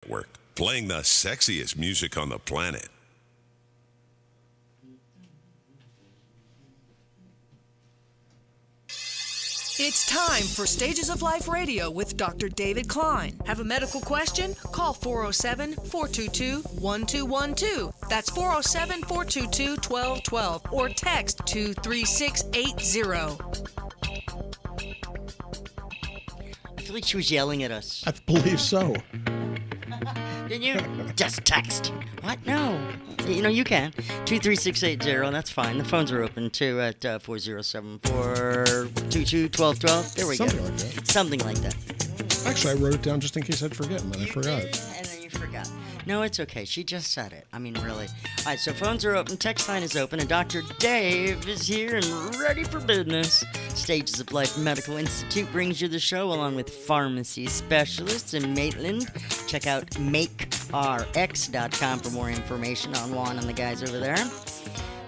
Network, playing the sexiest music on the planet. It's time for Stages of Life Radio with Dr. David Klein. Have a medical question? Call 407-422-1212. That's 407-422-1212 or text 23680. I feel like she was yelling at us. I believe so. Didn't you? Just text. What? No. You can. 23680. That's fine. The phones are open too at 407-422-1212. There we go. Something like that. Something like that. Actually, I wrote it down just in case I'd forget, and then I forgot. And then you forgot. No, it's okay. She just said it. I mean, really. All right, so phones are open, text line is open, and Dr. Dave is here and ready for business. Stages of Life Medical Institute brings you the show along with pharmacy specialists in Maitland. Check out makerx.com for more information on Juan and the guys over there.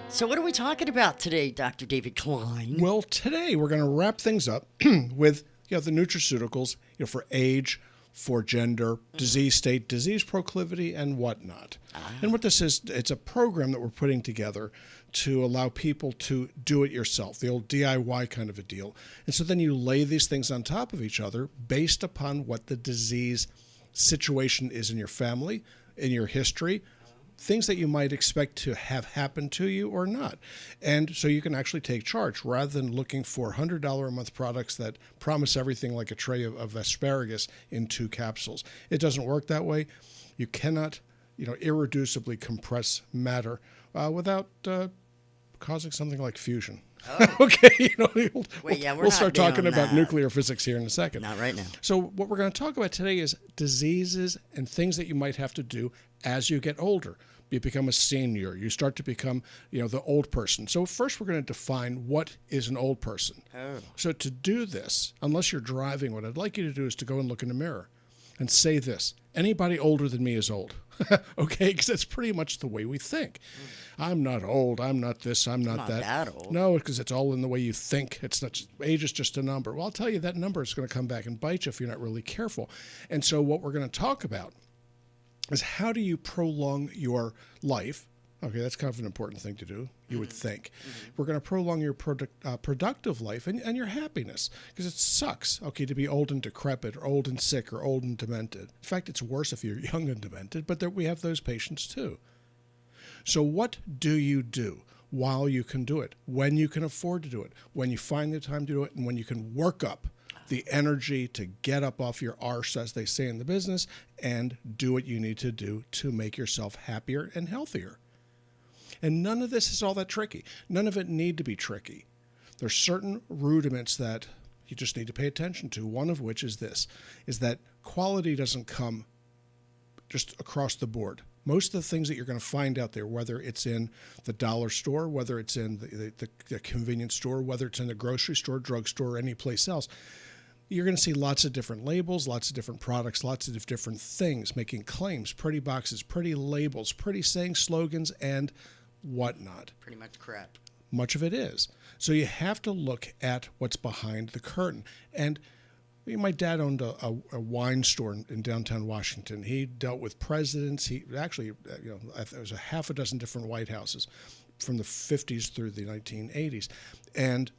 So what are we talking about today, Dr. David Klein? Well, today we're going to wrap things up with the nutraceuticals for age, for gender, disease state, disease proclivity, and whatnot. And what this is, it's a program that we're putting together to allow people to do it yourself, the old DIY kind of a deal. And so then you lay these things on top of each other based upon what the disease situation is in your family, in your history, things that you might expect to have happen to you or not. And so you can actually take charge rather than looking for $100 a month products that promise everything like a tray of asparagus in 2 capsules. It doesn't work that way. You cannot, irreducibly compress matter without causing something like fusion. Oh. Okay, we'll start talking about nuclear physics here in a second. Not right now. So what we're going to talk about today is diseases and things that you might have to do as you get older. You become a senior. You start to become, the old person. So first we're going to define what is an old person. Oh. So to do this, unless you're driving, what I'd like you to do is to go and look in the mirror and say this: anybody older than me is old. Okay, because that's pretty much the way we think. I'm not old. I'm not this. I'm not that. That old. No, because it's all in the way you think. It's not. Age is just a number. Well, I'll tell you, that number is going to come back and bite you if you're not really careful. And so what we're going to talk about is how do you prolong your life. Okay, that's kind of an important thing to do, you would think. We're going to prolong your productive life and your happiness, because it sucks, okay, to be old and decrepit or old and sick or old and demented. In fact, it's worse if you're young and demented, but we have those patients too. So what do you do while you can do it, when you can afford to do it, when you find the time to do it, and when you can work up the energy to get up off your arse, as they say in the business, and do what you need to do to make yourself happier and healthier? And none of this is all that tricky. None of it need to be tricky. There's certain rudiments that you just need to pay attention to, one of which is this, is that quality doesn't come just across the board. Most of the things that you're going to find out there, whether it's in the dollar store, whether it's in the convenience store, whether it's in the grocery store, drugstore, or any place else, you're going to see lots of different labels, lots of different products, lots of different things, making claims, pretty boxes, pretty labels, pretty saying, slogans, and whatnot. Pretty much crap. Much of it is. So you have to look at what's behind the curtain. And my dad owned a wine store in downtown Washington. He dealt with presidents. He actually, there was a half a dozen different White Houses from the 50s through the 1980s. And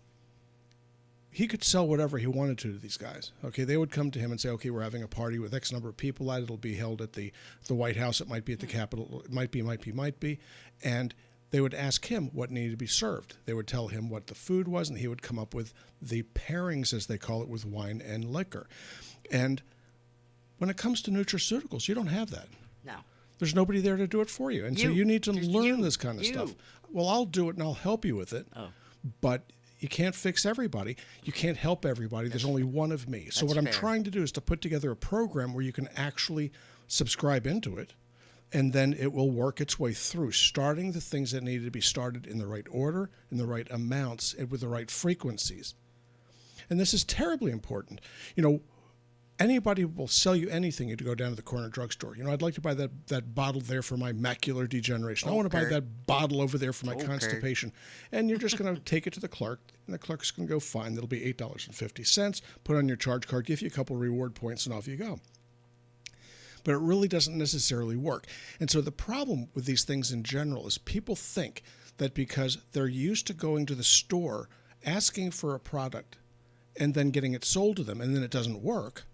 he could sell whatever he wanted to these guys. Okay, they would come to him and say, okay, we're having a party with X number of people at it. It'll be held at the White House. It might be at the Capitol. It might be. And they would ask him what needed to be served. They would tell him what the food was, and he would come up with the pairings, as they call it, with wine and liquor. And when it comes to nutraceuticals, you don't have that. No. There's nobody there to do it for you. And so you need to learn this kind of stuff. Well, I'll do it, and I'll help you with it. Oh. But you can't fix everybody. You can't help everybody. There's only one of me. So what I'm trying to do is to put together a program where you can actually subscribe into it, and then it will work its way through, starting the things that need to be started in the right order, in the right amounts, and with the right frequencies. And this is terribly important. Anybody will sell you anything to go down to the corner drugstore. I'd like to buy that bottle there for my macular degeneration. I want to buy that bottle over there for my constipation. And you're just going to take it to the clerk, and the clerk's going to go, fine, that'll be $8.50. Put on your charge card, give you a couple reward points, and off you go. but it really doesn't necessarily work. And so the problem with these things in general is people think that because they're used to going to the store, asking for a product, and then getting it sold to them, and then it doesn't work,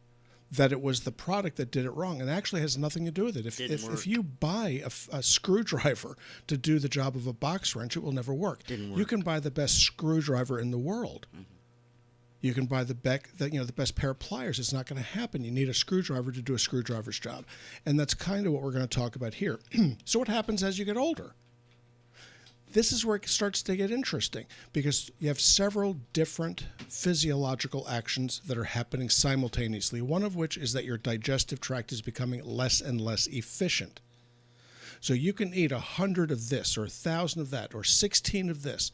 that it was the product that did it wrong. And it actually has nothing to do with it. If you buy a screwdriver to do the job of a box wrench, it will never work. You can buy the best screwdriver in the world. Mm-hmm. You can buy the best pair of pliers. It's not going to happen. You need a screwdriver to do a screwdriver's job. And that's kind of what we're going to talk about here. So what happens as you get older? This is where it starts to get interesting because you have several different physiological actions that are happening simultaneously, one of which is that your digestive tract is becoming less and less efficient. So you can eat 100 of this or 1,000 of that or 16 of this.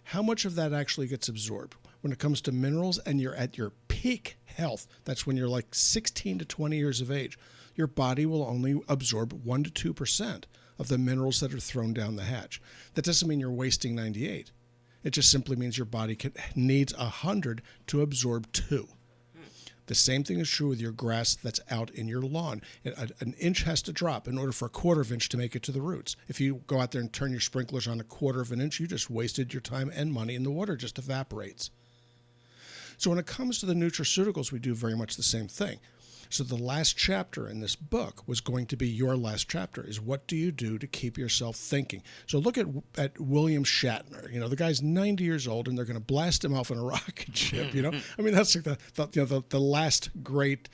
How much of that actually gets absorbed? When it comes to minerals and you're at your peak health, that's when you're like 16 to 20 years of age, your body will only absorb 1 to 2% of the minerals that are thrown down the hatch. That doesn't mean you're wasting 98. It just simply means your body needs 100 to absorb 2. The same thing is true with your grass that's out in your lawn. An inch has to drop in order for a quarter of an inch to make it to the roots. If you go out there and turn your sprinklers on a quarter of an inch, you just wasted your time and money, and the water just evaporates. So when it comes to the nutraceuticals, we do very much the same thing. So the last chapter in this book was going to be your last chapter, is what do you do to keep yourself thinking? So look at William Shatner. The guy's 90 years old, and they're going to blast him off on a rocket ship. I mean, that's like the last great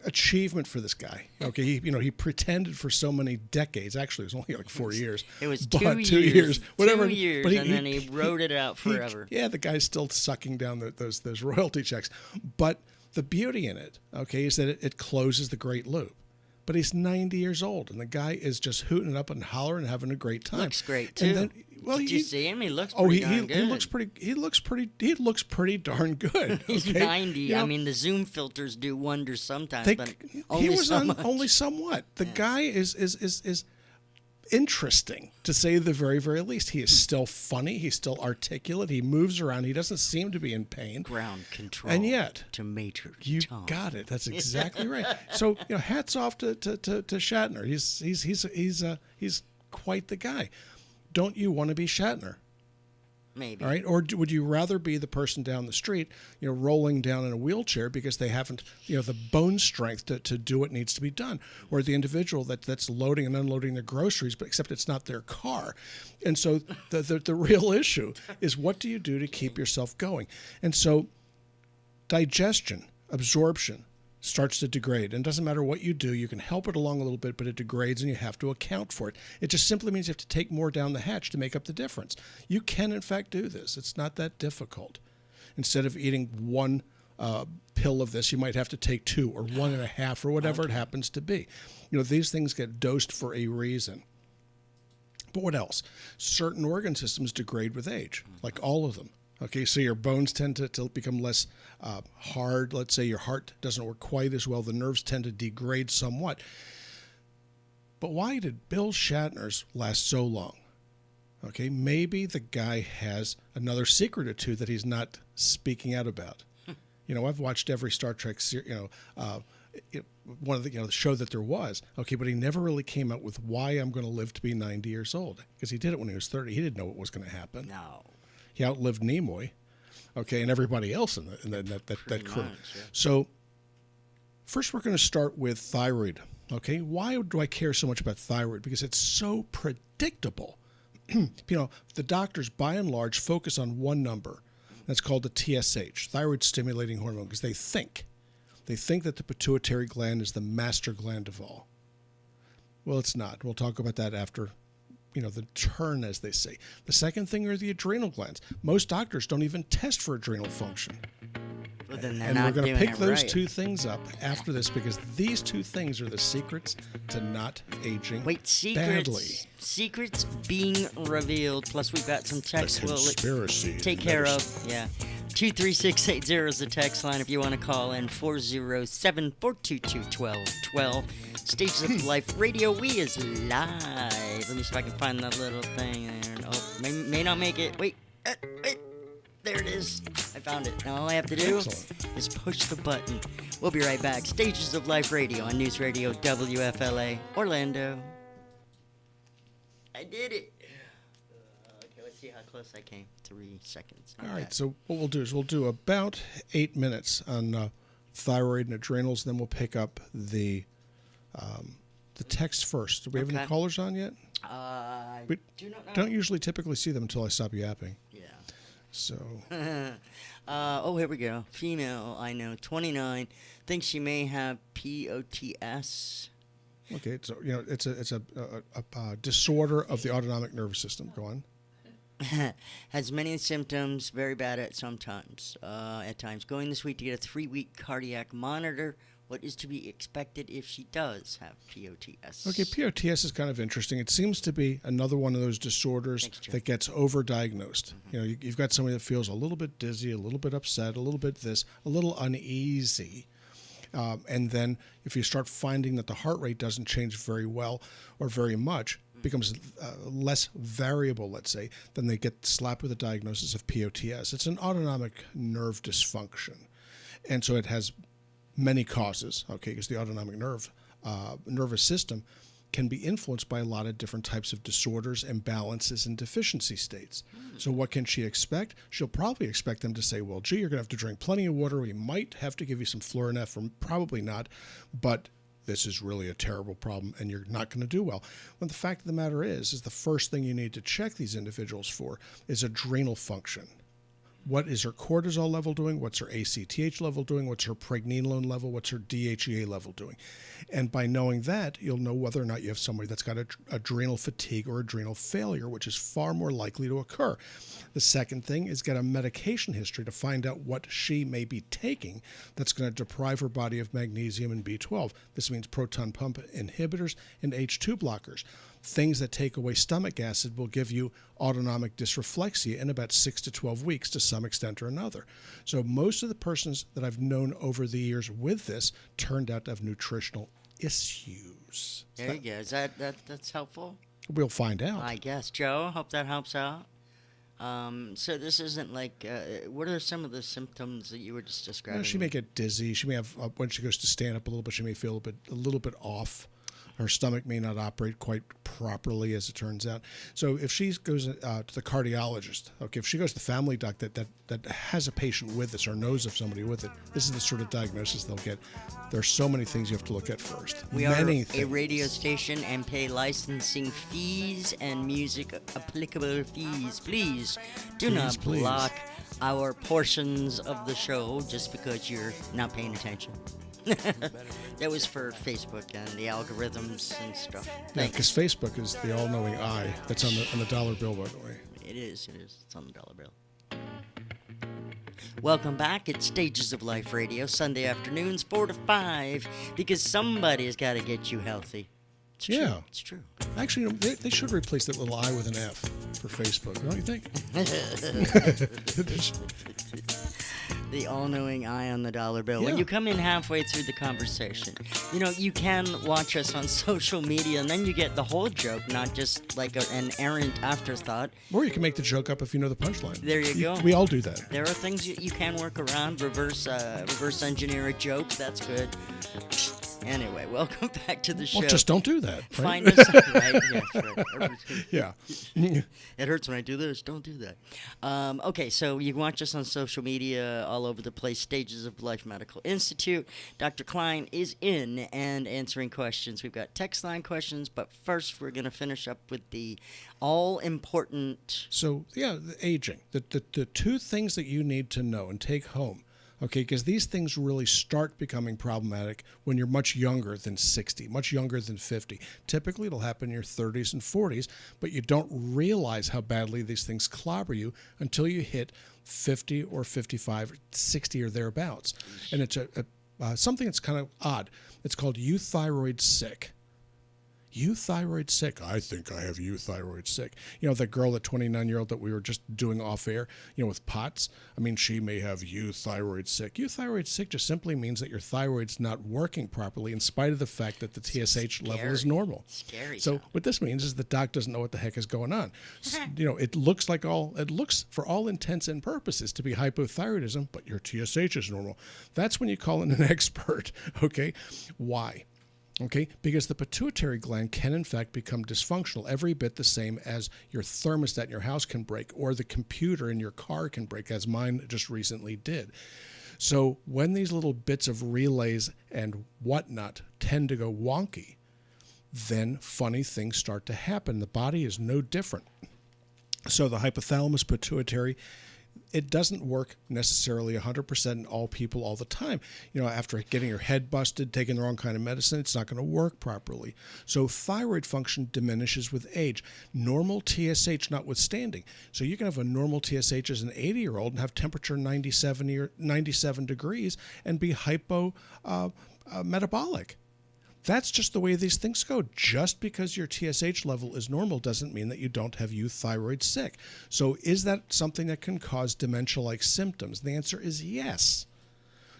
achievement for this guy. Okay, he pretended for so many decades. Actually, it was only like 4 years. It was but 2 years, whatever. 2 years, but then he wrote it out forever. The guy's still sucking down those royalty checks, but the beauty in it, okay, is that it closes the great loop. But he's 90 years old, and the guy is just hooting it up and hollering and having a great time. Looks great too. And then, Did you see him? He looks pretty darn good. He looks pretty darn good. He's okay? 90. I mean, the Zoom filters do wonders sometimes, but only somewhat. The guy is interesting, to say the very, very least. He is still funny. He's still articulate. He moves around. He doesn't seem to be in pain. Ground control. And yet, to Major you Tom. got it. That's exactly right. So, hats off to Shatner. He's quite the guy. Don't you want to be Shatner? Maybe. All right. Or would you rather be the person down the street, rolling down in a wheelchair because they haven't, the bone strength to do what needs to be done, or the individual that's loading and unloading their groceries, but except it's not their car. And so the real issue is, what do you do to keep yourself going? And so digestion, absorption starts to degrade. And it doesn't matter what you do, you can help it along a little bit, but it degrades and you have to account for it. It just simply means you have to take more down the hatch to make up the difference. You can, in fact, do this. It's not that difficult. Instead of eating one pill of this, you might have to take 2 or 1.5 or whatever it happens to be. These things get dosed for a reason. But what else? Certain organ systems degrade with age, like all of them. Okay, so your bones tend to become less hard. Let's say your heart doesn't work quite as well. The nerves tend to degrade somewhat. But why did Bill Shatner's last so long? Okay, maybe the guy has another secret or two that he's not speaking out about. I've watched every Star Trek one of the show that there was. Okay, but he never really came out with why I'm going to live to be 90 years old, because he did it when he was 30. He didn't know what was going to happen. No. He outlived Nimoy, okay, and everybody else in that crew. Much, yeah. So first we're going to start with thyroid, okay? Why do I care so much about thyroid? Because it's so predictable. The doctors, by and large, focus on one number. That's called the TSH, thyroid stimulating hormone, because they think that the pituitary gland is the master gland of all. Well, it's not. We'll talk about that after the turn, as they say. The second thing are the adrenal glands. Most doctors don't even test for adrenal function. Well, then they're and not we're going to doing pick it those right. 2 things up after this, because these 2 things are the secrets to not aging badly. Secrets being revealed. Plus, we've got some text we'll take care of. Yeah. 23680 is the text line if you want to call in. 407-422-1212. Stages of Life Radio. We is live. Let me see if I can find that little thing there. Oh, may not make it. Wait. there it is. I found it. Now all I have to do is push the button. We'll be right back. Stages of Life Radio on News Radio WFLA Orlando. I did it. Okay, let's see how close I came. 3 seconds. All right, so what we'll do is we'll do about 8 minutes on thyroid and adrenals, then we'll pick up the text first. Do we have any callers on yet? We do not know. Don't usually typically see them until I stop yapping. Yeah. So. Here we go. Female, I know, 29, thinks she may have POTS. Okay, so it's a disorder of the autonomic nervous system. Go on. Has many symptoms, very bad at times. Going this week to get a 3-week cardiac monitor. What is to be expected if she does have POTS? Okay, POTS is kind of interesting. It seems to be another one of those disorders that gets overdiagnosed. Mm-hmm. You've got somebody that feels a little bit dizzy, a little bit upset, a little bit this, a little uneasy. And then if you start finding that the heart rate doesn't change very well or very much, becomes less variable, let's say, then they get slapped with a diagnosis of POTS. It's an autonomic nerve dysfunction. And so it has many causes, because the autonomic nervous system can be influenced by a lot of different types of disorders, imbalances, and deficiency states. So what can she expect? She'll probably expect them to say, well, gee, you're going to have to drink plenty of water. We might have to give you some fluorinephrine, probably not, but this is really a terrible problem and you're not going to do well. Well, the fact of the matter is the first thing you need to check these individuals for is adrenal function. What is her cortisol level doing? What's her ACTH level doing? What's her pregnenolone level? What's her DHEA level doing? And by knowing that, you'll know whether or not you have somebody that's got adrenal fatigue or adrenal failure, which is far more likely to occur. The second thing is get a medication history to find out what she may be taking that's going to deprive her body of magnesium and B12. This means proton pump inhibitors and H2 blockers. Things that take away stomach acid will give you autonomic dysreflexia in about 6 to 12 weeks to some extent or another. So most of the persons that I've known over the years with this turned out to have nutritional issues. There you go. Is that's helpful? We'll find out. I guess. Joe, hope that helps out. So this isn't like, what are some of the symptoms that you were just describing? She may get dizzy. She may have, when she goes to stand up a little bit, she may feel a little bit off. Her stomach may not operate quite properly, as it turns out. So if she goes to the cardiologist, if she goes to the family doc that has a patient with this or knows of somebody with it, this is the sort of diagnosis they'll get. There are so many things you have to look at first. We are a radio station and pay licensing fees and music applicable fees. Please do not block our portions of the show just because you're not paying attention. That was for Facebook and the algorithms and stuff. Yeah, because Facebook is the all-knowing eye that's on the dollar bill, by the way. It is. It's on the dollar bill. Welcome back. It's Stages of Life Radio, Sunday afternoons, 4 to 5, because somebody's got to get you healthy. It's true. Yeah. It's true. Actually, they should replace that little I with an F for Facebook, don't you think? The all-knowing eye on the dollar bill. Yeah. When you come in halfway through the conversation, you can watch us on social media, and then you get the whole joke, not just like an errant afterthought. Or you can make the joke up if you know the punchline. There you go. We all do that. There are things you can work around, reverse engineer a joke. That's good. Anyway, welcome back to the show. Well, just don't do that. Right? Find us right. Yes, right. Yeah. It hurts when I do this. Don't do that. Okay, so you can watch us on social media all over the place. Stages of Life Medical Institute. Dr. Klein is in and answering questions. We've got text line questions, but first we're going to finish up with the all-important... So, the aging. The two things that you need to know and take home. Okay, because these things really start becoming problematic when you're much younger than 60, much younger than 50. Typically, it'll happen in your 30s and 40s, but you don't realize how badly these things clobber you until you hit 50 or 55, 60 or thereabouts. And it's something that's kind of odd. It's called euthyroid sick. euthyroid sick. I think I have euthyroid sick. You know, the girl, the 29-year-old that we were just doing off air, you know, with POTS. I mean, she may have euthyroid sick. Euthyroid sick just simply means that your thyroid's not working properly in spite of the fact that the TSH level is normal. Scary. So what this means is the doc doesn't know what the heck is going on. You know, it looks for all intents and purposes to be hypothyroidism, but your TSH is normal. That's when you call in an expert, okay? Why? Okay, because the pituitary gland can in fact become dysfunctional, every bit the same as your thermostat in your house can break or the computer in your car can break, as mine just recently did. So when these little bits of relays and whatnot tend to go wonky, then funny things start to happen. The body is no different. So the hypothalamus pituitary, it doesn't work necessarily 100% in all people all the time. You know, after getting your head busted, taking the wrong kind of medicine, it's not going to work properly. So thyroid function diminishes with age, normal TSH notwithstanding. So you can have a normal TSH as an 80-year-old and have temperature 97 degrees and be metabolic. That's just the way these things go. Just because your TSH level is normal doesn't mean that you don't have euthyroid sick. So is that something that can cause dementia-like symptoms? The answer is yes.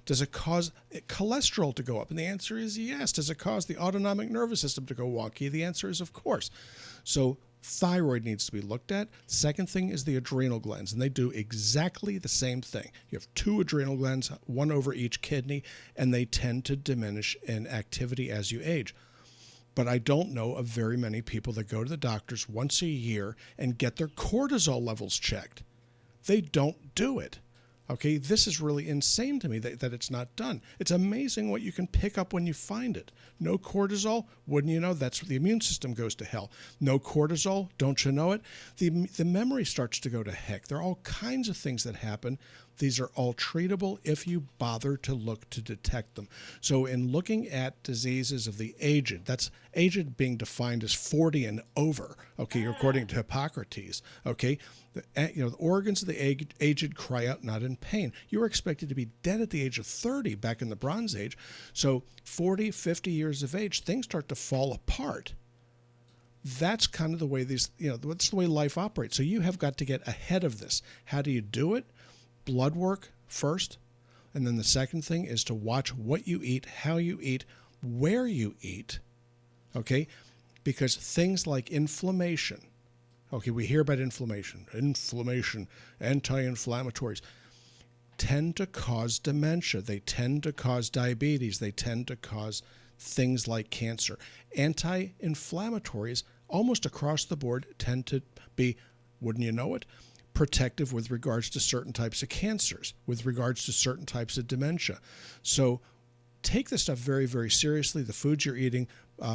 Does it cause cholesterol to go up? And the answer is yes. Does it cause the autonomic nervous system to go wonky? The answer is of course. So thyroid needs to be looked at. Second thing is the adrenal glands, and they do exactly the same thing. You have 2 adrenal glands, one over each kidney, and they tend to diminish in activity as you age. But I don't know of very many people that go to the doctors once a year and get their cortisol levels checked. They don't do it. Okay, this is really insane to me that it's not done. It's amazing what you can pick up when you find it. No cortisol, wouldn't you know, that's the immune system goes to hell. No cortisol, don't you know it? The memory starts to go to heck. There are all kinds of things that happen. These are all treatable if you bother to look to detect them. So in looking at diseases of the aged, that's aged being defined as 40 and over, okay, according to Hippocrates, okay? The organs of the aged cry out not in pain. You were expected to be dead at the age of 30 back in the Bronze Age. So 40, 50 years of age, things start to fall apart. That's kind of the way that's the way life operates. So you have got to get ahead of this. How do you do it? Blood work first. And then the second thing is to watch what you eat, how you eat, where you eat. Okay? Because things like inflammation, okay, we hear about inflammation, anti-inflammatories, tend to cause dementia. They tend to cause diabetes. They tend to cause things like cancer. Anti-inflammatories, almost across the board, tend to be, wouldn't you know it, protective with regards to certain types of cancers, with regards to certain types of dementia. So take this stuff very, very seriously. The foods you're eating,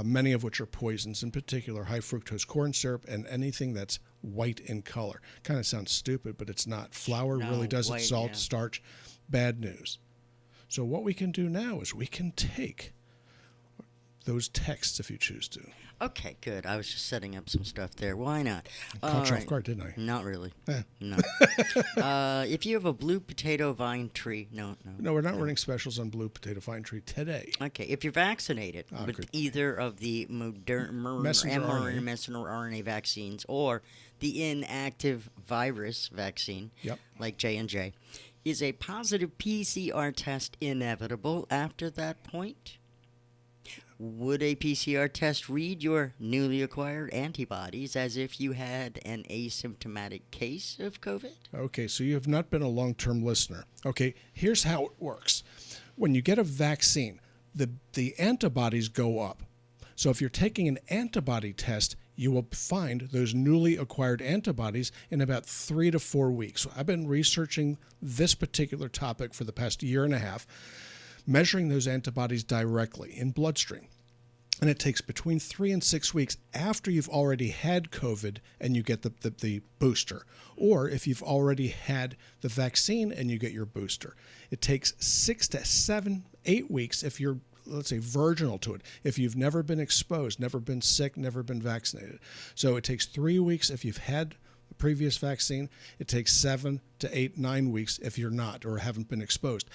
many of which are poisons, in particular high fructose corn syrup and anything that's white in color. Kind of sounds stupid, but it's not. Flour really doesn't. White, salt, yeah. starch, bad news. So what we can do now is we can take those texts if you choose to. Okay, good. I was just setting up some stuff there. Why not? Caught you off guard, didn't I? Not really. Eh. No. If you have a blue potato vine tree, no. No, we're not running specials on blue potato vine tree today. Okay, if you're vaccinated with good. either of the Messenger mRNA vaccines or the inactive virus vaccine, Yep. like J&J, is a positive PCR test inevitable after that point? Would a PCR test read your newly acquired antibodies as if you had an asymptomatic case of COVID? Okay, so you have not been a long-term listener. Okay, here's how it works. When you get a vaccine, the antibodies go up. So if you're taking an antibody test, you will find those newly acquired antibodies in about 3 to 4 weeks. So I've been researching this particular topic for the past year and a half, measuring those antibodies directly in bloodstream. And it takes between 3 and 6 weeks after you've already had COVID and you get the booster, or if you've already had the vaccine and you get your booster. It takes 6 to 7, 8 weeks if you're, let's say, virginal to it, if you've never been exposed, never been sick, never been vaccinated. So it takes 3 weeks if you've had the previous vaccine. It takes 7 to 8, 9 weeks if you're not or haven't been exposed.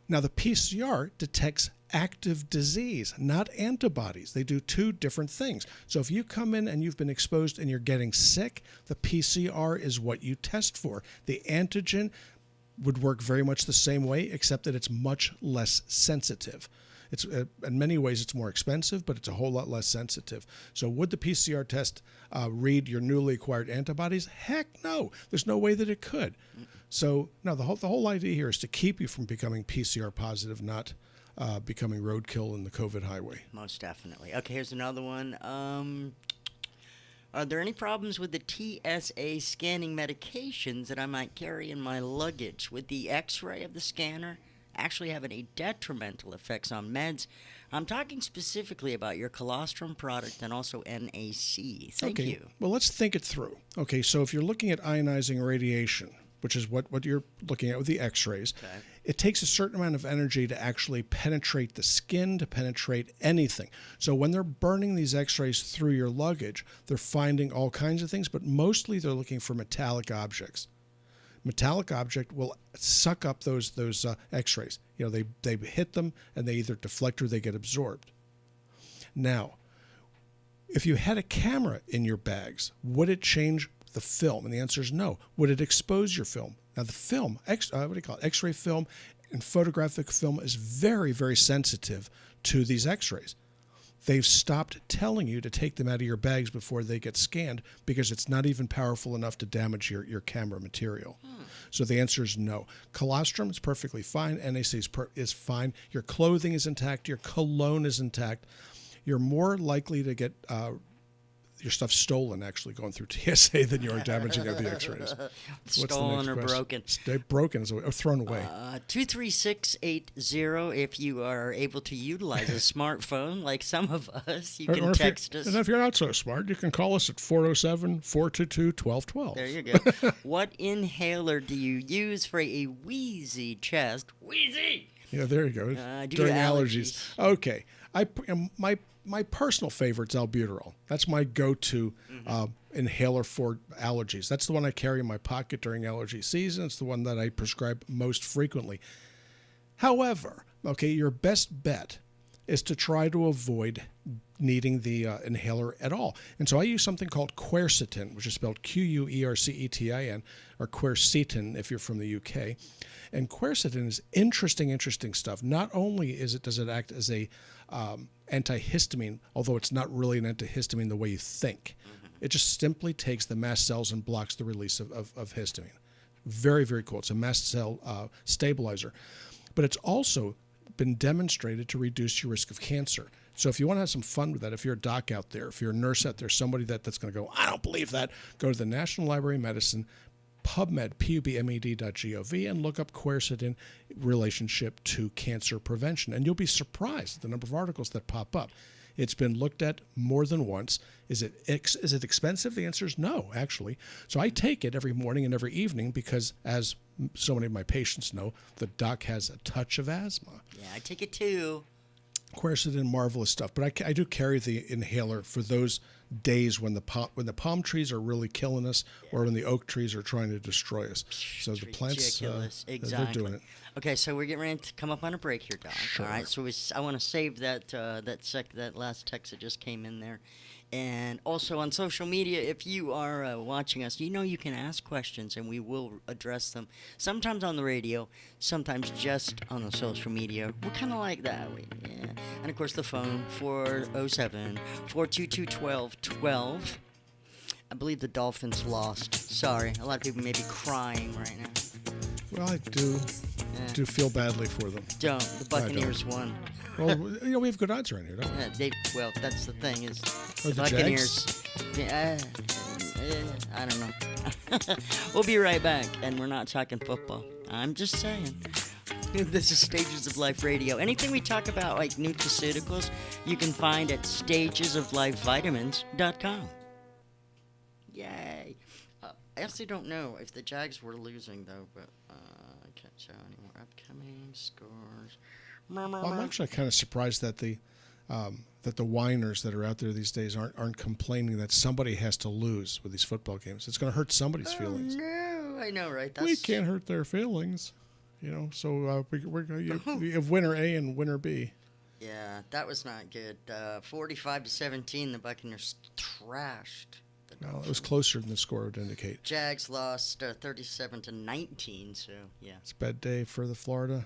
Now, the PCR detects active disease, not antibodies. They do two different things. So if you come in and you've been exposed and you're getting sick, the PCR is what you test for. The antigen would work very much the same way, except that it's much less sensitive. It's in many ways it's more expensive, but it's a whole lot less sensitive. So would the PCR test read your newly acquired antibodies? Heck no. There's no way that it could. So no, the whole idea here is to keep you from becoming PCR positive, not becoming roadkill in the COVID highway. Most definitely. Okay, here's another one. Are there any problems with the TSA scanning medications that I might carry in my luggage? Would the X-ray of the scanner actually have any detrimental effects on meds? I'm talking specifically about your colostrum product and also NAC. Thank you. Well, let's think it through. Okay, so if you're looking at ionizing radiation, which is what you're looking at with the X-rays, Okay. it takes a certain amount of energy to actually penetrate the skin, to penetrate anything. So when they're burning these X-rays through your luggage, they're finding all kinds of things, but mostly they're looking for metallic objects. Metallic object will suck up those X-rays. You know, they hit them and they either deflect or they get absorbed. Now, if you had a camera in your bags, would it change the film? And the answer is no. Would it expose your film? Now, the film, X-ray film and photographic film is very, very sensitive to these X-rays. They've stopped telling you to take them out of your bags before they get scanned because it's not even powerful enough to damage your camera material. So the answer is no. Colostrum is perfectly fine. NAC is fine. Your clothing is intact. Your cologne is intact. You're more likely to get your stuff stolen actually going through TSA than you are damaging of the X-rays. Stolen or broken. Broken or thrown away. 23680, if you are able to utilize a smartphone like some of us, you can text us. And if you're not so smart, you can call us at 407-422-1212. There you go. What inhaler do you use for a wheezy chest? Wheezy! Yeah, there you go. During allergies. Okay. My personal favorite's albuterol. That's my go-to inhaler for allergies. That's the one I carry in my pocket during allergy season. It's the one that I prescribe most frequently. However, okay, your best bet is to try to avoid needing the inhaler at all. And so I use something called Quercetin, which is spelled Quercetin, or Quercetin if you're from the UK. And Quercetin is interesting stuff. Not only does it act as a antihistamine, although it's not really an antihistamine the way you think. It just simply takes the mast cells and blocks the release of histamine. Very, very cool. It's a mast cell stabilizer. But it's also been demonstrated to reduce your risk of cancer. So if you want to have some fun with that, if you're a doc out there, if you're a nurse out there, somebody that's going to go, I don't believe that, go to the National Library of Medicine, PubMed, PubMed.gov, and look up Quercetin relationship to cancer prevention. And you'll be surprised at the number of articles that pop up. It's been looked at more than once. Is it expensive? The answer is no, actually. So I take it every morning and every evening because, as so many of my patients know, the doc has a touch of asthma. Yeah, I take it too. Quercetin, marvelous stuff. But I do carry the inhaler for those days when the palm trees are really killing us, or when the oak trees are trying to destroy us. So the plants, exactly. they're doing it. Okay, so we're getting ready to come up on a break here, Doc. Sure. All right, so I want to save that last text that just came in there. And also on social media, if you are watching us, you know you can ask questions and we will address them. Sometimes on the radio, sometimes just on the social media. We're kind of like that. Yeah. And of course the phone, 407-422-1212. I believe the Dolphins lost. Sorry, a lot of people may be crying right now. Well, I do feel badly for them. The Buccaneers won. Well, we have good odds around here, don't we? Well, that's the thing is Or the Buccaneers. I don't know. We'll be right back, and we're not talking football. I'm just saying. This is Stages of Life Radio. Anything we talk about, like nutraceuticals, you can find at stagesoflifevitamins.com. Yay! I actually don't know if the Jags were losing, though, but I can't show any more upcoming scores. Well, I'm actually kind of surprised that the whiners that are out there these days aren't complaining that somebody has to lose with these football games. It's going to hurt somebody's feelings. No, I know, right? We can't hurt their feelings. So you have winner A and winner B. Yeah, that was not good. 45-17, the Buccaneers trashed. Well, it was closer than the score would indicate. Jags lost 37-19, so yeah. It's a bad day for the Florida.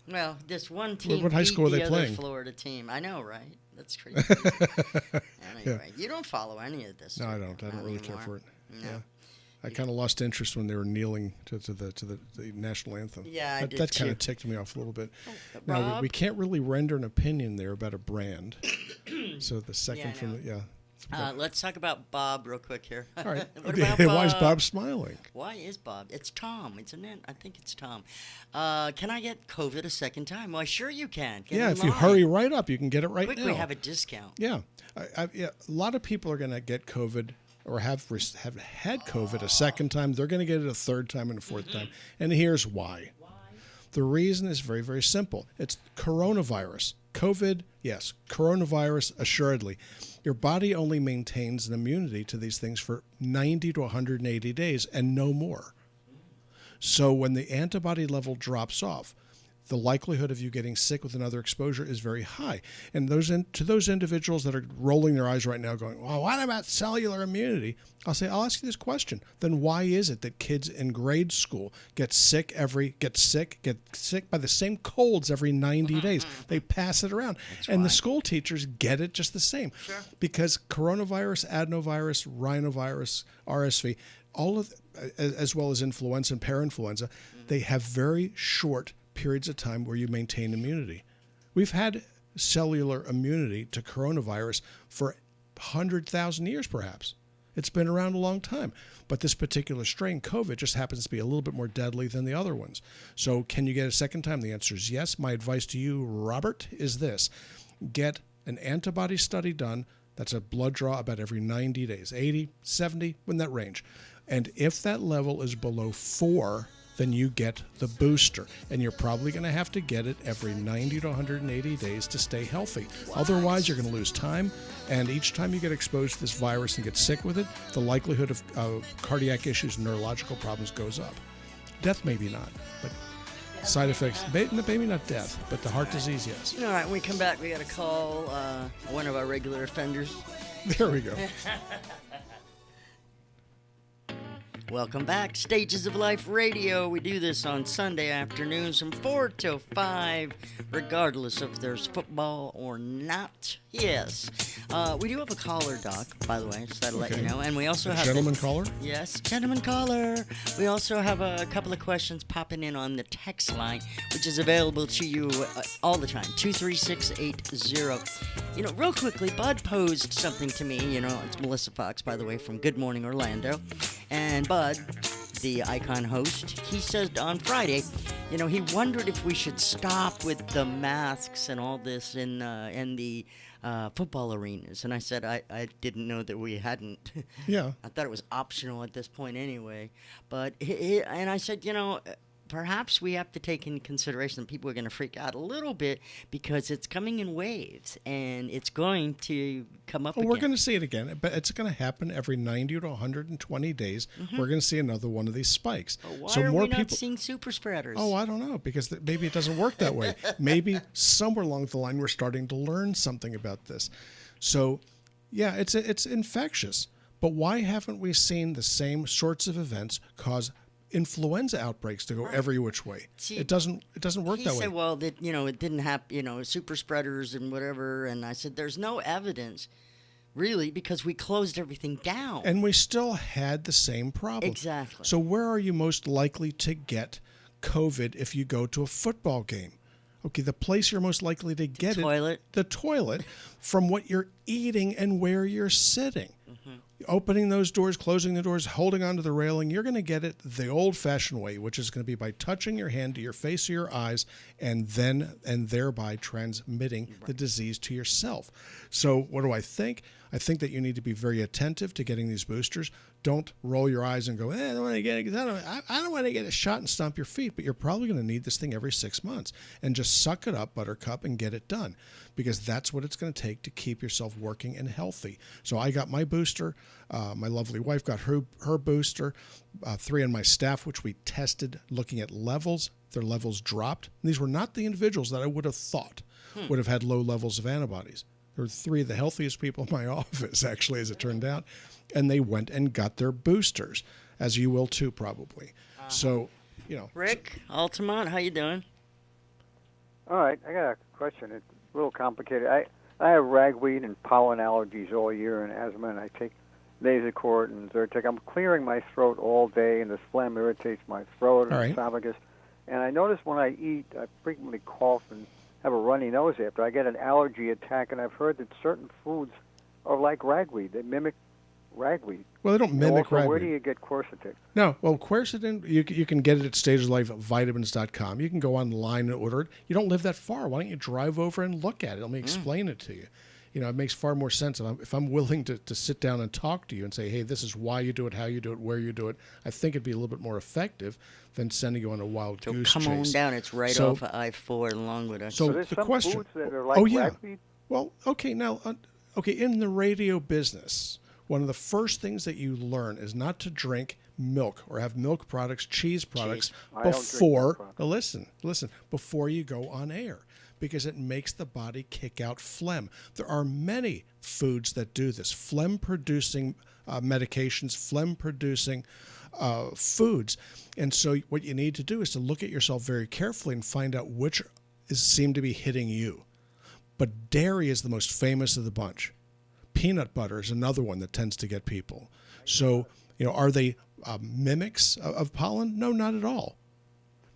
Well, this one team What high school beat are the they other playing? Florida team. I know, right? That's crazy. Anyway, you don't follow any of this. No, I do you? don't. I don't Not really care anymore. for it. No. Yeah. I kind of lost interest when they were kneeling to the national anthem. Yeah, I did That kind too. of ticked me off a little bit. Rob? Now, we can't really render an opinion there about a brand. So the second I from know. the Let's talk about Bob real quick here. All right. What Okay. about Why is Bob smiling? Why is Bob? It's Tom, isn't it? I think it's Tom. Can I get COVID a second time? Why, sure you can. Get in If you line. hurry right up, you can get it right Quickly now. have a discount. Yeah. A lot of people are going to get COVID or have had COVID a second time. They're going to get it a third time and a fourth time. And here's why. The reason is very, very simple. It's coronavirus. COVID, yes. Coronavirus, assuredly. Your body only maintains an immunity to these things for 90 to 180 days and no more. So when the antibody level drops off, the likelihood of you getting sick with another exposure is very high. And to those individuals that are rolling their eyes right now going, well, what about cellular immunity? I'll ask you this question. Then why is it that kids in grade school get sick by the same colds every 90 days? They pass it around. The school teachers get it just the same. Sure. Because coronavirus, adenovirus, rhinovirus, RSV, as well as influenza and parainfluenza, they have very short periods of time where you maintain immunity. We've had cellular immunity to coronavirus for 100,000 years, perhaps. It's been around a long time. But this particular strain, COVID, just happens to be a little bit more deadly than the other ones. So can you get it a second time? The answer is yes. My advice to you, Robert, is this. Get an antibody study done. That's a blood draw about every 90 days, 80, 70, in that range. And if that level is below 4, then you get the booster. And you're probably going to have to get it every 90 to 180 days to stay healthy. Otherwise, you're going to lose time. And each time you get exposed to this virus and get sick with it, the likelihood of cardiac issues and neurological problems goes up. Death, maybe not, but side effects, maybe not death, but the heart disease, yes. All right, when we come back, we got to call one of our regular offenders. There we go. Welcome back, Stages of Life Radio. We do this on Sunday afternoons from 4 till 5, regardless if there's football or not. Yes. We do have a caller, Doc, by the way, just to let you know. And we also have... Gentleman caller? Yes, gentleman caller. We also have a couple of questions popping in on the text line, which is available to you all the time, 23680. Real quickly, Bud posed something to me. It's Melissa Fox, by the way, from Good Morning Orlando. And Bud, the Icon host, he said on Friday, he wondered if we should stop with the masks and all this in the football arenas. And I said I didn't know that we hadn't. Yeah. I thought it was optional at this point anyway. But and I said, perhaps we have to take into consideration that people are going to freak out a little bit because it's coming in waves and it's going to come up again. We're going to see it again, but it's going to happen every 90 to 120 days. Mm-hmm. We're going to see another one of these spikes. But why are we not seeing super spreaders? Oh, I don't know, because maybe it doesn't work that way. Maybe somewhere along the line we're starting to learn something about this. So, yeah, it's infectious. But why haven't we seen the same sorts of events cause influenza outbreaks to go every which way? See, it doesn't work that way. He said, well, that it didn't happen, super spreaders and whatever. And I said, there's no evidence, really, because we closed everything down. And we still had the same problem. Exactly. So where are you most likely to get COVID if you go to a football game? Okay, the place you're most likely to get the toilet, from what you're eating and where you're sitting. Mm-hmm. Opening those doors, closing the doors, holding onto the railing, you're going to get it the old-fashioned way, which is going to be by touching your hand to your face or your eyes and thereby transmitting the disease to yourself. So what do I think? I think that you need to be very attentive to getting these boosters. Don't roll your eyes and go, I don't want to get it. I don't want to get a shot and stomp your feet, but you're probably going to need this thing every 6 months. And just suck it up, buttercup, and get it done, because that's what it's going to take to keep yourself working and healthy. So I got my booster. My lovely wife got her booster. 3 on my staff, which we tested looking at levels. their levels dropped. And these were not the individuals that I would have thought would have had low levels of antibodies. There were 3 of the healthiest people in my office, actually, as it turned out, and they went and got their boosters, as you will too, probably. So, Rick, Altamont, how you doing? All right, I got a question. It's a little complicated. I have ragweed and pollen allergies all year and asthma, and I take Nasacort and Zyrtec. I'm clearing my throat all day, and the phlegm irritates my throat and esophagus. And I notice when I eat, I frequently cough and have a runny nose after. I get an allergy attack, and I've heard that certain foods are like ragweed. They mimic ragweed. Well, they don't mimic also, ragweed. where do you get Quercetin? No, well, Quercetin, you can get it at stagesoflifevitamins.com. You can go online and order it. You don't live that far. Why don't you drive over and look at it? Let me explain it to you. It makes far more sense if I'm willing to sit down and talk to you and say, hey, this is why you do it, how you do it, where you do it. I think it'd be a little bit more effective than sending you on a wild goose chase. Come on down. It's right off of I-4 in Longwood. So there's the some question, foods that are like ragweed? Well, okay, now, in the radio business, one of the first things that you learn is not to drink milk or have milk products, cheese products before. Now listen, before you go on air, because it makes the body kick out phlegm. There are many foods that do this: phlegm-producing medications, phlegm-producing foods. And so, what you need to do is to look at yourself very carefully and find out which seem to be hitting you. But dairy is the most famous of the bunch. Peanut butter is another one that tends to get people. So, are they mimics of pollen? No, not at all.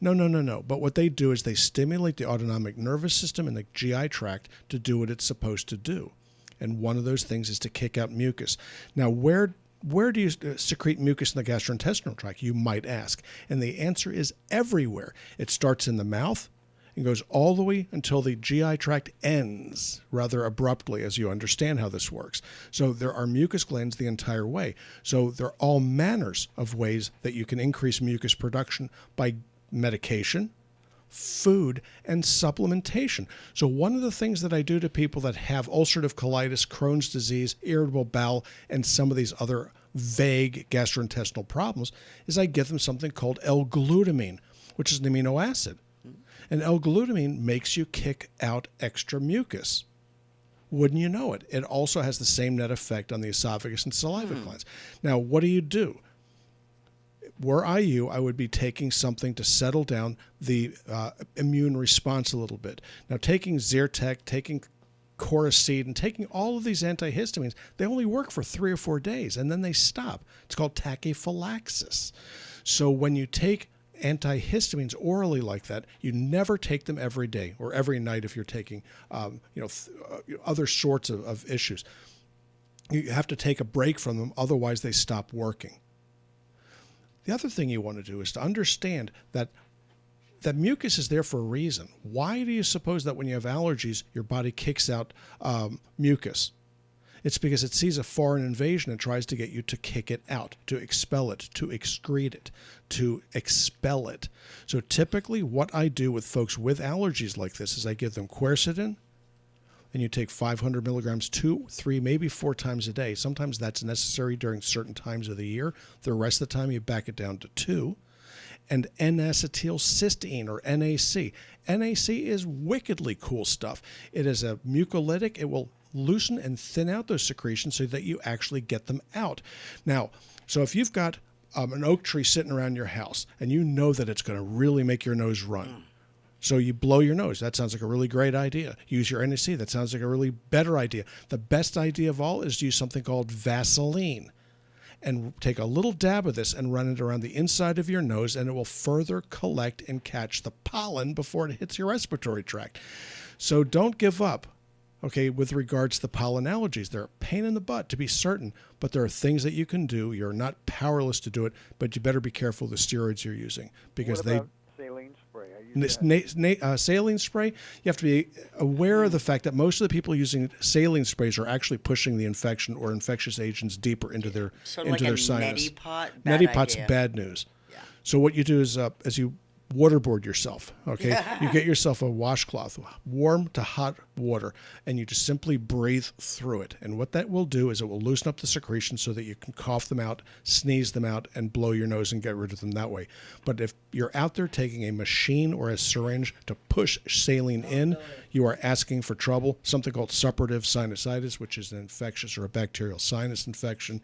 No. But what they do is they stimulate the autonomic nervous system and the GI tract to do what it's supposed to do. And one of those things is to kick out mucus. Now, where do you secrete mucus in the gastrointestinal tract, you might ask? And the answer is everywhere. It starts in the mouth and goes all the way until the GI tract ends rather abruptly, as you understand how this works. So there are mucus glands the entire way. So there are all manners of ways that you can increase mucus production by medication, food, and supplementation. So one of the things that I do to people that have ulcerative colitis, Crohn's disease, irritable bowel, and some of these other vague gastrointestinal problems is I give them something called L-Glutamine, which is an amino acid. And L-Glutamine makes you kick out extra mucus. Wouldn't you know it? It also has the same net effect on the esophagus and saliva glands. Now, what do? Were I you, I would be taking something to settle down the immune response a little bit. Now, taking Zyrtec, taking Quercetin, taking all of these antihistamines, they only work for 3 or 4 days, and then they stop. It's called tachyphylaxis. So when you take antihistamines orally like that, you never take them every day or every night if you're taking other sorts of issues. You have to take a break from them, otherwise they stop working. The other thing you want to do is to understand that mucus is there for a reason. Why do you suppose that when you have allergies, your body kicks out mucus? It's because it sees a foreign invasion and tries to get you to kick it out, to expel it, to excrete it, to expel it. So typically what I do with folks with allergies like this is I give them Quercetin, and you take 500 milligrams 2, 3, maybe 4 times a day. Sometimes that's necessary during certain times of the year. The rest of the time you back it down to 2. And N-acetylcysteine, or NAC. NAC is wickedly cool stuff. It is a mucolytic. It will loosen and thin out those secretions so that you actually get them out. Now, so if you've got an oak tree sitting around your house and you know that it's going to really make your nose run, so you blow your nose. That sounds like a really great idea. Use your NAC. That sounds like a really better idea. The best idea of all is to use something called Vaseline. And take a little dab of this and run it around the inside of your nose, and it will further collect and catch the pollen before it hits your respiratory tract. So don't give up, okay, with regards to the pollen allergies. They're a pain in the butt, to be certain, but there are things that you can do. You're not powerless to do it, but you better be careful of the steroids you're using, because what about saline spray? Saline spray, you have to be aware of the fact that most of the people using saline sprays are actually pushing the infection or infectious agents deeper into their Sort of into like their a sinus. neti pot? Neti pot's idea. bad news. Yeah. So what you do is as you waterboard yourself, okay? You get yourself a washcloth, warm to hot water, and you just simply breathe through it. And what that will do is it will loosen up the secretion so that you can cough them out, sneeze them out, and blow your nose and get rid of them that way. But if you're out there taking a machine or a syringe to push saline in, you are asking for trouble. Something called suppurative sinusitis, which is an infectious or a bacterial sinus infection,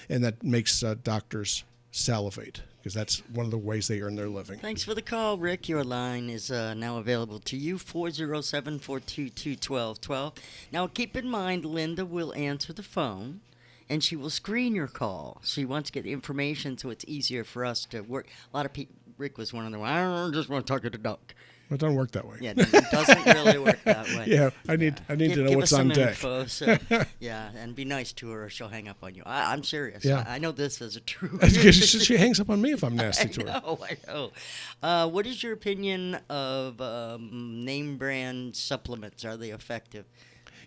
and that makes doctors salivate, because that's one of the ways they earn their living. Thanks for the call, Rick. Your line is now available to you, 407-422-1212. Now, keep in mind, Linda will answer the phone, and she will screen your call. She wants to get the information so it's easier for us to work. A lot of people, Rick was one of them, I don't just want to talk to the doc. It doesn't work that way. Yeah, it doesn't really work that way. Yeah, I need to know what's on deck. Info, so, yeah, and be nice to her or she'll hang up on you. I'm serious. Yeah. I know this is a true. She hangs up on me if I'm nasty to her. I know. What is your opinion of name brand supplements? Are they effective?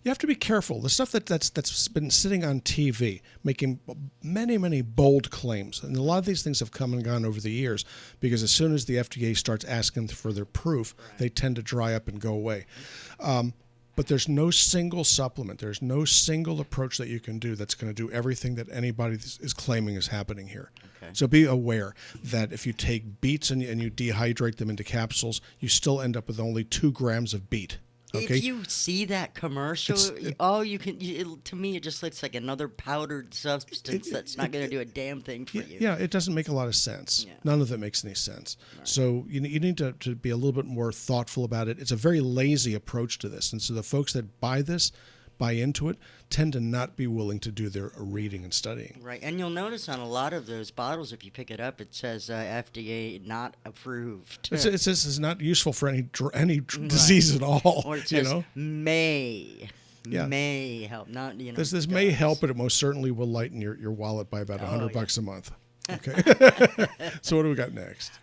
You have to be careful. The stuff that's been sitting on TV, making many, many bold claims, and a lot of these things have come and gone over the years, because as soon as the FDA starts asking for their proof, they tend to dry up and go away. But there's no single supplement, there's no single approach that you can do that's going to do everything that anybody is claiming is happening here. Okay. So be aware that if you take beets and you dehydrate them into capsules, you still end up with only 2 grams of beet. Okay. If you see that commercial, to me, it just looks like another powdered substance that's not going to do a damn thing for you. Yeah, it doesn't make a lot of sense. Yeah. None of it makes any sense. Right. So you need to be a little bit more thoughtful about it. It's a very lazy approach to this. And so the folks that buy into it, tend to not be willing to do their reading and studying. Right, and you'll notice on a lot of those bottles, if you pick it up, it says FDA not approved. It says it's not useful for any disease at all. Or it says may help. Not This may help, but it most certainly will lighten your wallet by about $100 a month. Okay. So what do we got next?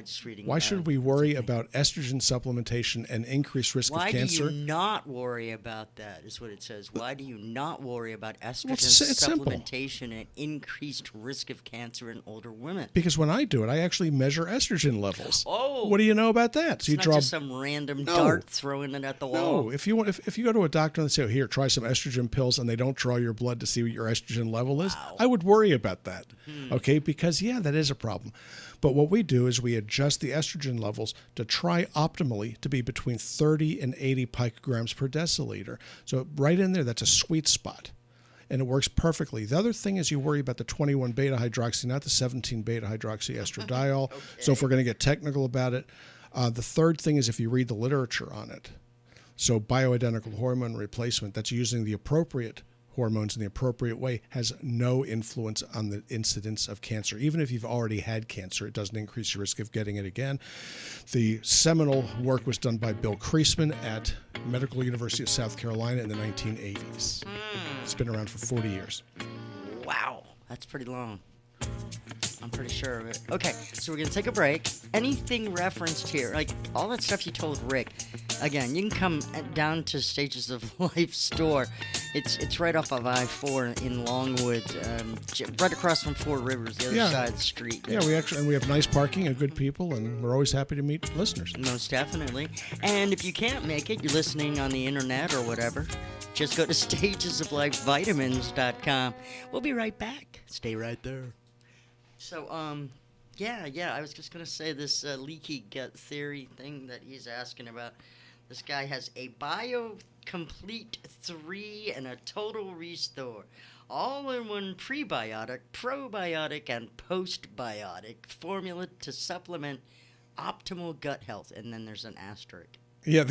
Just reading. Why should we worry about estrogen supplementation and increased risk of cancer? Why do you not worry about that, is what it says. Why do you not worry about estrogen it's supplementation and increased risk of cancer in older women? Because when I do it, I actually measure estrogen levels. Oh. What do you know about that? So it's not just some random dart throwing it at the wall. No. If you go to a doctor and they say, here, try some estrogen pills, and they don't draw your blood to see what your estrogen level is, I would worry about that. Okay? Because, that is a problem. But what we do is we adjust the estrogen levels to try optimally to be between 30 and 80 picograms per deciliter. So right in there, that's a sweet spot. And it works perfectly. The other thing is you worry about the 21 beta hydroxy, not the 17 beta hydroxy estradiol. Okay. So if we're going to get technical about it, the third thing is if you read the literature on it. So bioidentical hormone replacement, that's using the appropriate hormones in the appropriate way, has no influence on the incidence of cancer. Even if you've already had cancer, it doesn't increase your risk of getting it again. The seminal work was done by Bill Creasman at Medical University of South Carolina in the 1980s. It's been around for 40 years. Wow, that's pretty long. I'm pretty sure of it. Okay, so we're going to take a break. Anything referenced here, like all that stuff you told Rick, again, you can come down to Stages of Life store. It's right off of I-4 in Longwood, right across from Four Rivers, the other side of the street. Yeah, we have nice parking and good people, and we're always happy to meet listeners. Most definitely. And if you can't make it, you're listening on the internet or whatever, just go to stagesoflifevitamins.com. We'll be right back. Stay right there. So, I was just going to say this leaky gut theory thing that he's asking about. This guy has a BioComplete 3 and a Total Restore. All in one prebiotic, probiotic, and postbiotic formula to supplement optimal gut health. And then there's an asterisk. Yeah.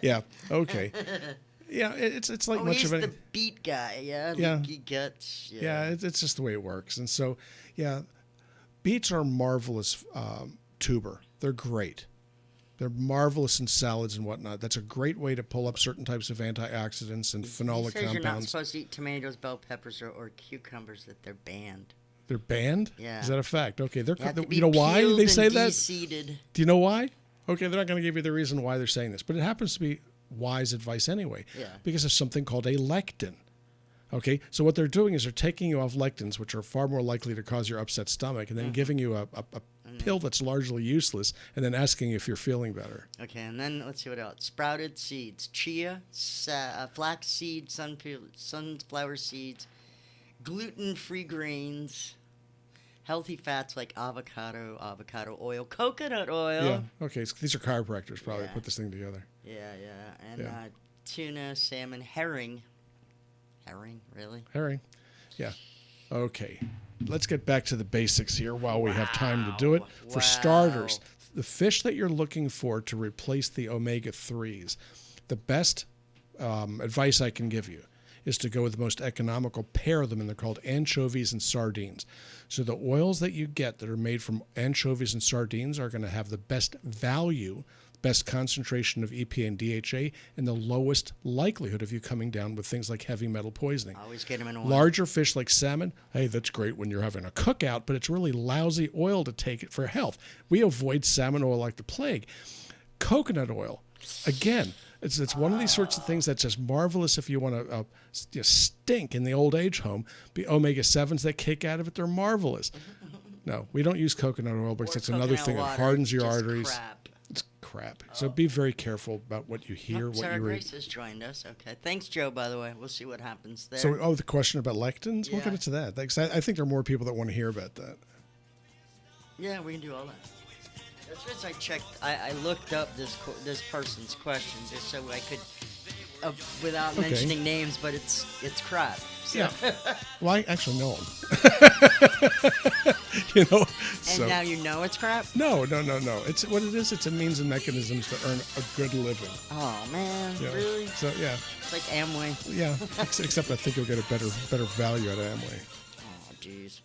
Yeah, okay. Yeah, it's like much of it. He's the beet guy, leaky guts. Yeah, it's just the way it works. And so, beets are marvelous tuber. They're great. They're marvelous in salads and whatnot. That's a great way to pull up certain types of antioxidants and phenolic compounds. You're not supposed to eat tomatoes, bell peppers, or cucumbers, that they're banned. They're banned? Yeah. Is that a fact? Okay. You know why they say that? De-seeded. Do you know why? Okay, they're not going to give you the reason why they're saying this, but it happens to be wise advice anyway, because of something called a lectin. Okay, so what they're doing is they're taking you off lectins, which are far more likely to cause your upset stomach, and then giving you a pill that's largely useless, and then asking if you're feeling better. Okay, and then let's see what else. Sprouted seeds, chia, flax seed, sunflower seeds, gluten-free grains, healthy fats like avocado oil, coconut oil. Yeah, okay, so these are chiropractors probably Yeah. put this thing together. Yeah, and tuna, salmon, herring. Herring, really? Herring, yeah. Okay, let's get back to the basics here while we have time to do it. For starters, the fish that you're looking for to replace the omega-3s, the best advice I can give you is to go with the most economical pair of them, and they're called anchovies and sardines. So the oils that you get that are made from anchovies and sardines are going to have the best value, best concentration of EPA and DHA, and the lowest likelihood of you coming down with things like heavy metal poisoning. Always get them in oil. Larger fish like salmon, hey, that's great when you're having a cookout, but it's really lousy oil to take it for health. We avoid salmon oil like the plague. Coconut oil, again, it's one of these sorts of things that's just marvelous if you want to stink in the old age home. The omega-7s that kick out of it, they're marvelous. No, we don't use coconut oil because it's another thing that hardens your arteries. Crap. It's crap. So be very careful about what you hear, what Sarah you Grace read. has joined us. Okay, thanks, Joe. By the way, we'll see what happens there. So, the question about lectins, we'll Yeah. get into that. Thanks. I think there are more people that want to hear about that. Yeah, we can do all that. As soon as I checked, I looked up this person's question just so I could, without Okay. mentioning names, but it's crap. So. Yeah. Well, I actually know them. And so. now you know it's crap? No. It's what it is. It's a means and mechanisms to earn a good living. Oh, man. Yeah. Really? So, yeah. It's like Amway. Yeah. Except I think you'll get a better value out of Amway. Oh, jeez.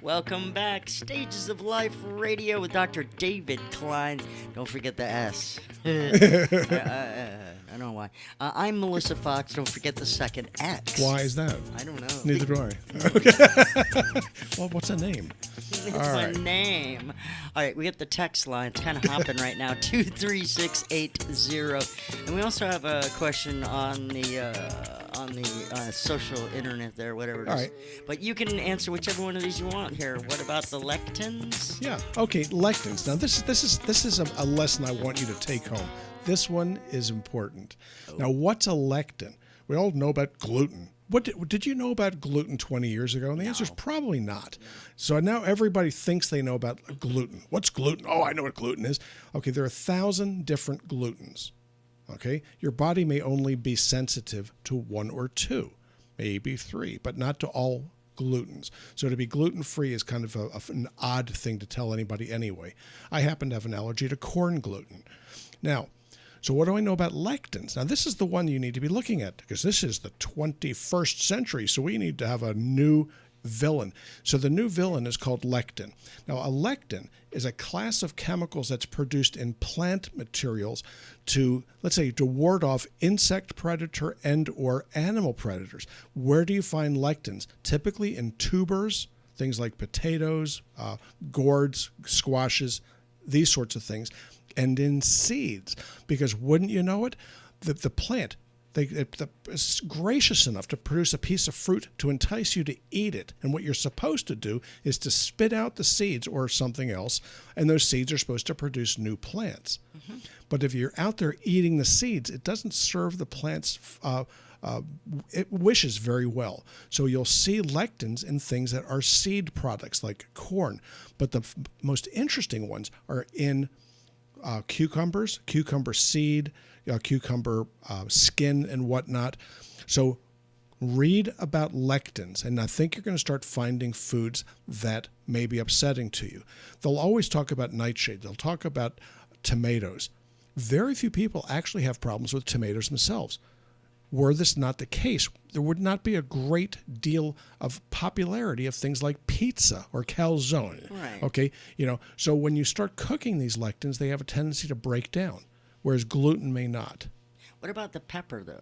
Welcome back. Stages of Life Radio with Dr. David Klein. Don't forget the S. I don't know why. I'm Melissa Fox. Don't forget the second X. Why is that? I don't know. Neither do I. Okay. Well, what's a name? It's All my right. name. All right, we got the text line. It's kind of hopping right now, 23680. And we also have a question on the social internet there, whatever it is. All right. But you can answer whichever one of these you want here. What about the lectins? Yeah. Okay. Lectins. Now, this is a lesson I want you to take home. This one is important. Now, what's a lectin? We all know about gluten. What did you know about gluten 20 years ago? And the answer is probably not. So now everybody thinks they know about gluten. What's gluten? Oh, I know what gluten is. Okay, there are 1,000 different glutens. Okay, your body may only be sensitive to 1 or 2, maybe 3, but not to all glutens. So to be gluten-free is kind of an odd thing to tell anybody anyway. I happen to have an allergy to corn gluten. Now, so what do I know about lectins? Now, this is the one you need to be looking at because this is the 21st century, so we need to have a new villain. So the new villain is called lectin. Now, a lectin is a class of chemicals that's produced in plant materials to, let's say, to ward off insect predator and or animal predators. Where do you find lectins? Typically in tubers, things like potatoes, gourds, squashes, these sorts of things, and in seeds, because wouldn't you know it, the plant is gracious enough to produce a piece of fruit to entice you to eat it. And what you're supposed to do is to spit out the seeds or something else, and those seeds are supposed to produce new plants. Mm-hmm. But if you're out there eating the seeds, it doesn't serve the plant's wishes very well. So you'll see lectins in things that are seed products like corn. But the most interesting ones are in cucumbers, cucumber seed, cucumber skin and whatnot. So read about lectins, and I think you're going to start finding foods that may be upsetting to you. They'll always talk about nightshade. They'll talk about tomatoes. Very few people actually have problems with tomatoes themselves. Were this not the case, there would not be a great deal of popularity of things like pizza or calzone. Right. Okay, so when you start cooking these lectins, they have a tendency to break down, whereas gluten may not. What about the pepper, though?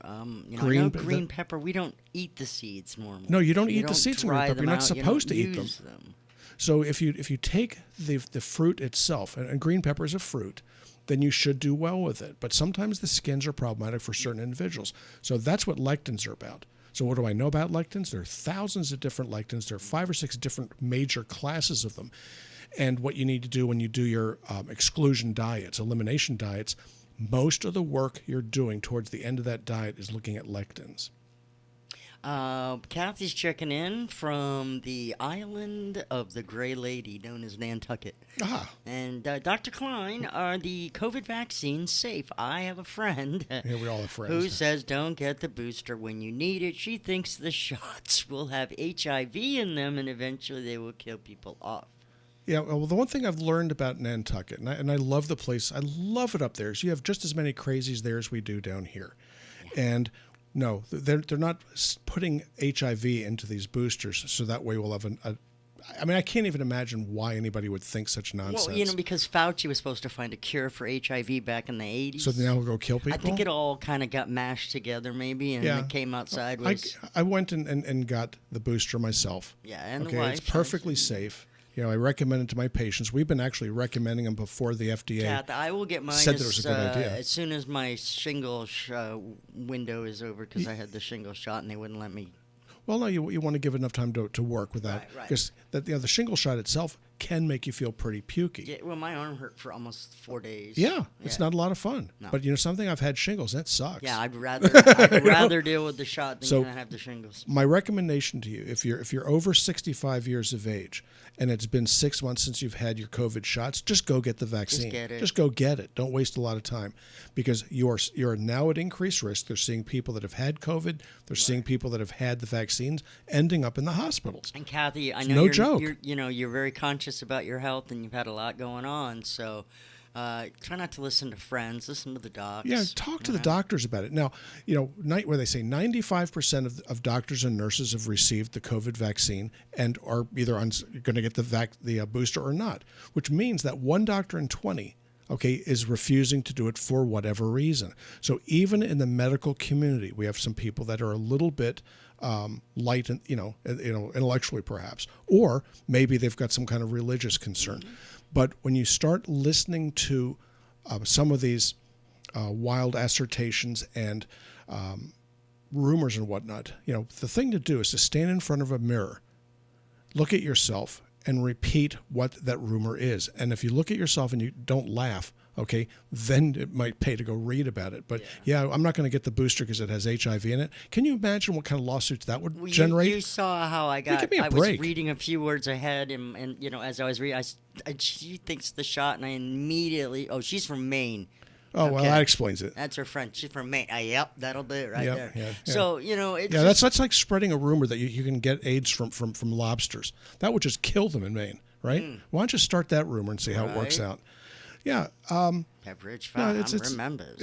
Green pepper. We don't eat the seeds normally. No, you don't eat the seeds of green dry pepper. them You're not out, supposed to you eat don't them. use them. So if you take the fruit itself, and green pepper is a fruit, then you should do well with it. But sometimes the skins are problematic for certain individuals. So that's what lectins are about. So what do I know about lectins? There are thousands of different lectins. There are 5 or 6 different major classes of them. And what you need to do when you do your exclusion diets, elimination diets, most of the work you're doing towards the end of that diet is looking at lectins. Kathy's checking in from the island of the Gray Lady, known as Nantucket. Ah. And Dr. Klein, are the COVID vaccines safe? I have a friend Yeah, we all have friends. who says don't get the booster when you need it. She thinks the shots will have HIV in them and eventually they will kill people off. Yeah, well, the one thing I've learned about Nantucket, and I love the place, I love it up there, is you have just as many crazies there as we do down here. Yeah. And no, they're not putting HIV into these boosters so that way we'll have I mean, I can't even imagine why anybody would think such nonsense. Well, because Fauci was supposed to find a cure for HIV back in the 80s. So now we'll go kill people? I think it all kind of got mashed together maybe, and it came out sideways. I went and got the booster myself. Yeah, and okay, the wife. it's perfectly safe. I recommend it to my patients. We've been actually recommending them before the FDA Kath, I will get mine said that it was a good idea. As soon as my shingle window is over, because I had the shingle shot and they wouldn't let me. Well, no, you want to give enough time to work without, because the shingle shot itself can make you feel pretty pukey. Yeah, well, my arm hurt for almost 4 days. Yeah, it's not a lot of fun. No. But something, I've had shingles, and it sucks. Yeah, I'd rather deal with the shot than have the shingles. My recommendation to you, if you're over 65 years of age and it's been 6 months since you've had your COVID shots, just go get the vaccine. Just get it. Just go get it. Don't waste a lot of time, because you're now at increased risk. They're seeing people that have had COVID. They're seeing people that have had the vaccines ending up in the hospitals. And Kathy, I It's know no joke. You're very conscious about your health and you've had a lot going on, so try not to listen to friends. Listen to the docs. Yeah, talk to the doctors about it. Now, where they say 95% of doctors and nurses have received the COVID vaccine and are either going to get the booster or not, which means that 1 doctor in 20, is refusing to do it for whatever reason. So even in the medical community, we have some people that are a little bit light, and intellectually perhaps, or maybe they've got some kind of religious concern. Mm-hmm. But when you start listening to some of these wild assertions and rumors and whatnot, the thing to do is to stand in front of a mirror, look at yourself, and repeat what that rumor is. And if you look at yourself and you don't laugh, then it might pay to go read about it. But I'm not going to get the booster because it has HIV in it. Can you imagine what kind of lawsuits that would generate? You saw how I got. Give me a I break. was reading a few words ahead, and as I was reading, she thinks the shot, and I immediately, she's from Maine. Oh, well, that explains it. That's her friend. She's from Maine. Yep, that'll do it there. Yeah. So, it's that's like spreading a rumor that you can get AIDS from lobsters. That would just kill them in Maine, right? Why don't you start that rumor and see how it works out? Yeah. Pepperidge Farm remembers.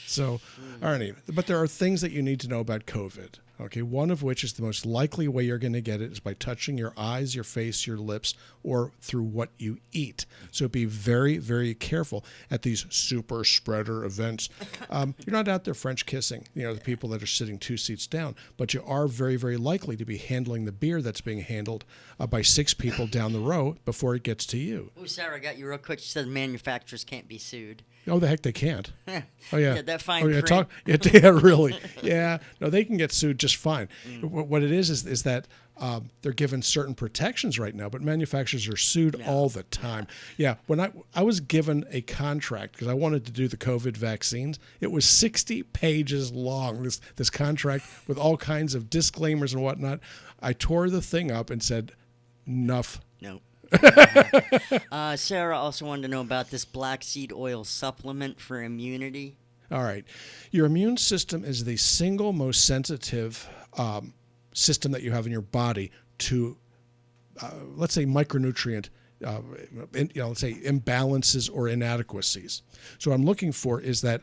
So, all right. But there are things that you need to know about COVID. One of which is the most likely way you're going to get it is by touching your eyes, your face, your lips, or through what you eat. So be very, very careful at these super spreader events. You're not out there French kissing, the people that are sitting 2 seats down, but you are very, very likely to be handling the beer that's being handled by 6 people down the row before it gets to you. Oh, Sarah got you real quick. She said manufacturers can't be sued. Oh, the heck they can't. Oh, yeah. Yeah, that fine print. Yeah, really. Yeah. No, they can get sued just fine. What it is that they're given certain protections right now, but manufacturers are sued all the time. Yeah. When I was given a contract because I wanted to do the COVID vaccines, it was 60 pages long, this contract with all kinds of disclaimers and whatnot. I tore the thing up and said, "Enough." No. Sarah also wanted to know about this black seed oil supplement for immunity. All right. Your immune system is the single most sensitive system that you have in your body to, let's say, micronutrient, let's say imbalances or inadequacies. So what I'm looking for is that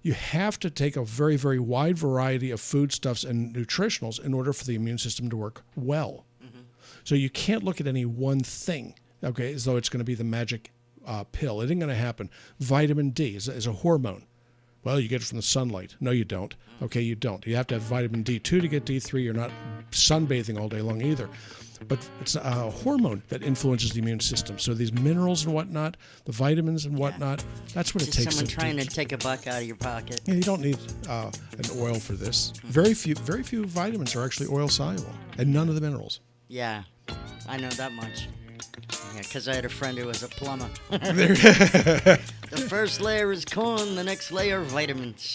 you have to take a very, very wide variety of foodstuffs and nutritionals in order for the immune system to work well. So you can't look at any one thing, as though it's going to be the magic pill. It ain't going to happen. Vitamin D is a hormone. Well, you get it from the sunlight. No, you don't. Okay, you don't. You have to have vitamin D2 to get D3. You're not sunbathing all day long either. But it's a hormone that influences the immune system. So these minerals and whatnot, the vitamins and whatnot, that's what Just it takes. someone trying to take a buck out of your pocket. Yeah, you don't need an oil for this. Very few vitamins are actually oil soluble, and none of the minerals. Yeah, I know that much. Yeah, because I had a friend who was a plumber. There- The first layer is corn, the next layer vitamins.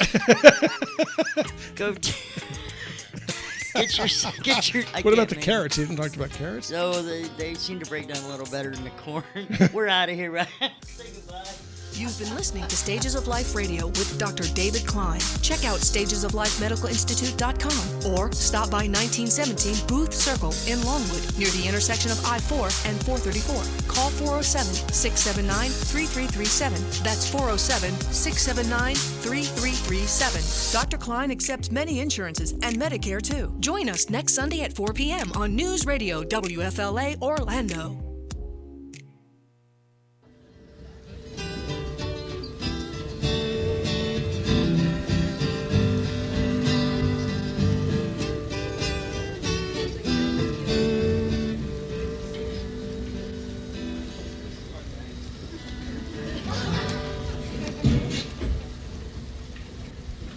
Go get your. What about the carrots? You didn't talk about carrots? So they seem to break down a little better than the corn. We're out of here, right? Say goodbye. You've been listening to Stages of Life Radio with Dr. David Klein. Check out stagesoflifemedicalinstitute.com or stop by 1917 Booth Circle in Longwood near the intersection of I-4 and 434. Call 407-679-3337. That's 407-679-3337. Dr. Klein accepts many insurances and Medicare too. Join us next Sunday at 4 p.m. on News Radio WFLA Orlando.